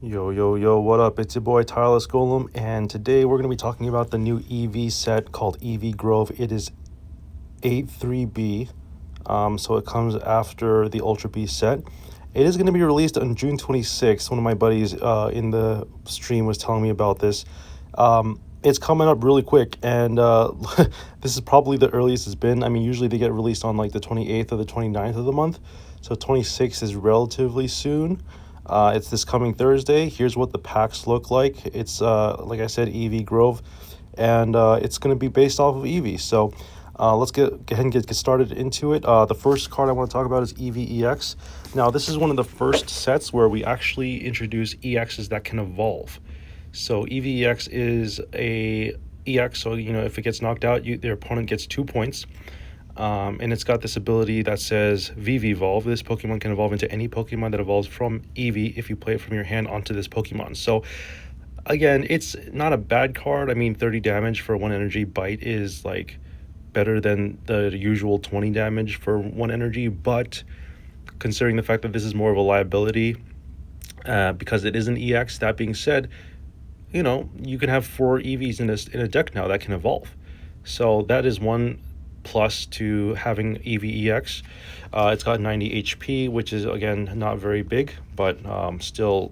Yo, yo, yo, what up? It's your boy Tireless Golem, and today we're going to be talking about the new Eevee set called Eevee Grove. It is A3b, so it comes after the Ultra B set. It is going to be released on June 26th. One of my buddies in the stream was telling me about this. It's coming up really quick, and this is probably the earliest it's been. I mean, usually they get released on like the 28th or the 29th of the month, so 26th is relatively soon. It's this coming Thursday. Here's what the packs look like. It's, like I said, Eevee Grove, and it's going to be based off of Eevee. So let's get ahead and get started into it. The first card I want to talk about is Eevee EX. Now, this is one of the first sets where we actually introduce EXs that can evolve. So Eevee EX is a EX, so if it gets knocked out, their opponent gets 2 points. And it's got this ability that says VV Evolve. This Pokemon can evolve into any Pokemon that evolves from Eevee if you play it from your hand onto this Pokemon. So again, it's not a bad card. I mean, 30 damage for 1 energy bite is like better than the usual 20 damage for 1 energy, but considering the fact that this is more of a liability because it is an EX, that being said, you can have 4 EVs in a deck now that can evolve. So that is one plus to having Eevee EX. It's got 90 HP, which is again not very big, but still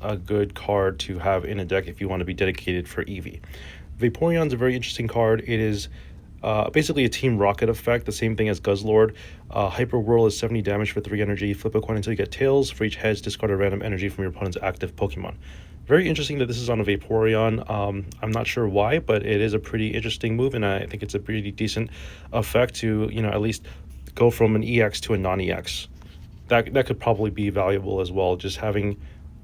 a good card to have in a deck if you want to be dedicated for Eevee. Vaporeon's a very interesting card. It is basically a Team Rocket effect, the same thing as Guzzlord. Hyper Whirl is 70 damage for 3 energy. Flip a coin until you get tails. For each heads, discard a random energy from your opponent's active Pokemon. Very interesting that this is on a Vaporeon. I'm not sure why, but it is a pretty interesting move, and I think it's a pretty decent effect to, at least go from an EX to a non-EX. That could probably be valuable as well, just having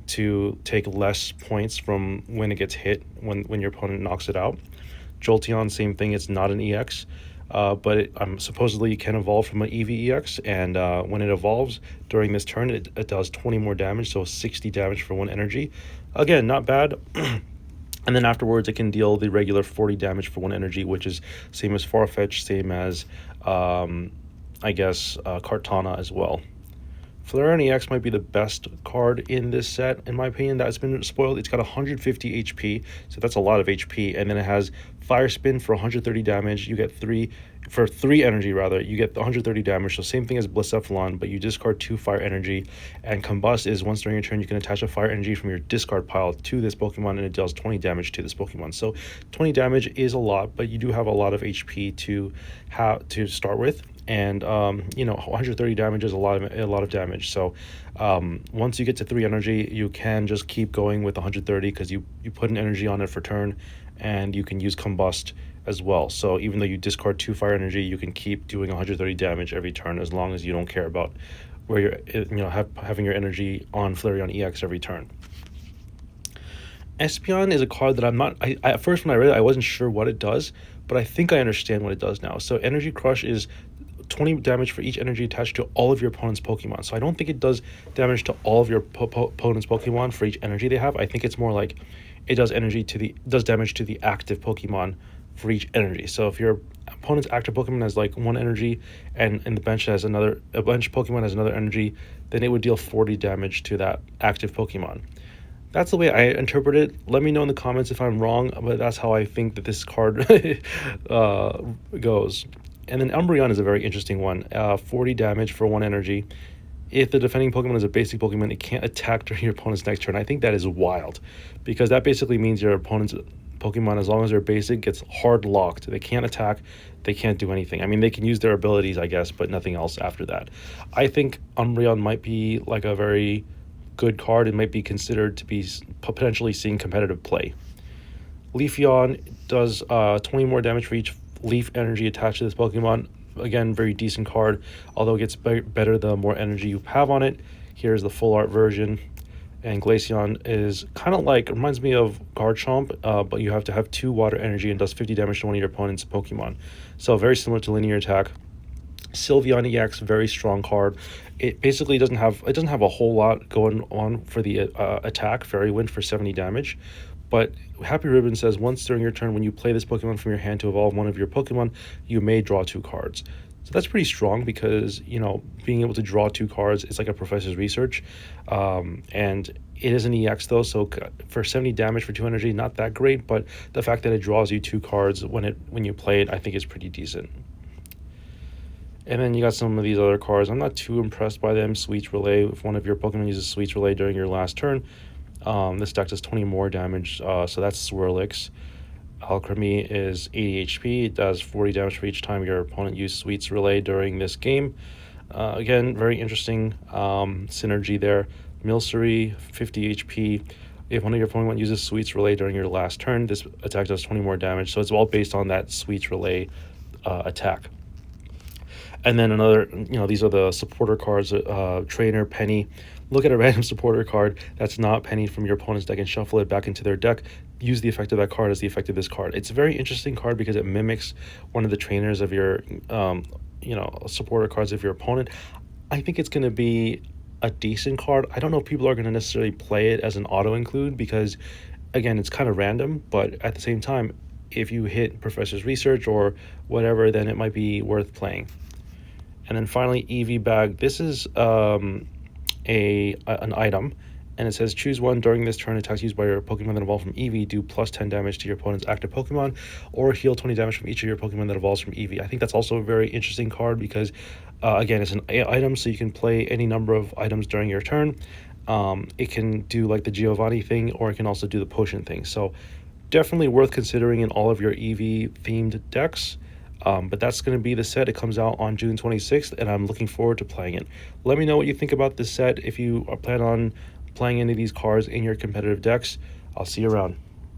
to take less points from when it gets hit, when your opponent knocks it out. Jolteon, same thing, it's not an EX. But it supposedly can evolve from an Eevee EX, and when it evolves during this turn, it does 20 more damage, so 60 damage for 1 energy. Again, not bad. And then afterwards, it can deal the regular 40 damage for 1 energy, which is same as Farfetch, same as, I guess, Kartana as well. Flareon EX might be the best card in this set, in my opinion. That's been spoiled. It's got 150 HP, so that's a lot of HP. And then it has Fire Spin for 130 damage. You get 3 energy, rather. You get 130 damage, so same thing as Blacephalon, but you discard 2 fire energy. And Combust is once during your turn, you can attach a fire energy from your discard pile to this Pokemon, and it deals 20 damage to this Pokemon. So 20 damage is a lot, but you do have a lot of HP to start with. And 130 damage is a lot of damage. So once you get to 3 energy, you can just keep going with 130 because you put an energy on it for turn, and you can use Combust as well. So even though you discard 2 fire energy, you can keep doing 130 damage every turn as long as you don't care about where you're having your energy on Flareon EX every turn. Espeon is a card that at first when I read it, I wasn't sure what it does, but I think I understand what it does now. So Energy Crush is 20 damage for each energy attached to all of your opponent's Pokemon. So I don't think it does damage to all of your opponent's Pokemon for each energy they have. I think it's more like it does damage to the active Pokemon for each energy. So if your opponent's active Pokemon has like 1 energy and the bench has a bench Pokemon has another energy, then it would deal 40 damage to that active Pokemon. That's the way I interpret it. Let me know in the comments if I'm wrong, but that's how I think that this card goes. And then Umbreon is a very interesting one. 40 damage for 1 energy. If the defending Pokemon is a basic Pokemon, it can't attack during your opponent's next turn. I think that is wild, because that basically means your opponent's Pokemon, as long as they're basic, gets hard locked. They can't attack. They can't do anything. I mean, they can use their abilities, I guess, but nothing else after that. I think Umbreon might be like a very good card. It might be considered to be potentially seeing competitive play. Leafeon does 20 more damage for each leaf energy attached to this Pokemon. Again, very decent card, although it gets better the more energy you have on it. Here's the full art version. And Glaceon is kind of like, reminds me of Garchomp, but you have to have 2 water energy and does 50 damage to one of your opponent's Pokemon. So very similar to Linear Attack. Sylveon EX, very strong card. It basically doesn't have a whole lot going on for the attack. Fairy Wind for 70 damage. But Happy Ribbon says once during your turn, when you play this Pokemon from your hand to evolve one of your Pokemon, you may draw 2 cards. So that's pretty strong because, being able to draw 2 cards is like a professor's research. And It is an EX though, so for 70 damage for 2 energy, not that great, but the fact that it draws you 2 cards when you play it, I think is pretty decent. And then you got some of these other cards. I'm not too impressed by them. Sweets Relay. If one of your Pokemon uses Sweets Relay during your last turn, this deck does 20 more damage, so that's Swirlix. Alchemy is 80 HP. It does 40 damage for each time your opponent used Sweets Relay during this game. Again, very interesting synergy there. Milcery, 50 HP. If one of your Pokemon uses Sweets Relay during your last turn, this attack does 20 more damage. So it's all based on that Sweets Relay attack. And then another, these are the supporter cards, Trainer, Penny. Look at a random supporter card that's not Penny from your opponent's deck and shuffle it back into their deck. Use the effect of that card as the effect of this card. It's a very interesting card because it mimics one of the trainers of your, supporter cards of your opponent. I think it's going to be a decent card. I don't know if people are going to necessarily play it as an auto include because, again, it's kind of random, but at the same time, if you hit Professor's Research or whatever, then it might be worth playing. And then finally, Eevee Bag. This is an item, and it says choose one during this turn. Attacks used by your Pokemon that evolve from Eevee do plus 10 damage to your opponent's active Pokemon, or heal 20 damage from each of your Pokemon that evolves from Eevee. I think that's also a very interesting card because, again, it's an item, so you can play any number of items during your turn. It can do like the Giovanni thing, or it can also do the potion thing. So definitely worth considering in all of your Eevee themed decks. But that's going to be the set. It comes out on June 26th, and I'm looking forward to playing it. Let me know what you think about this set. If you plan on playing any of these cards in your competitive decks, I'll see you around.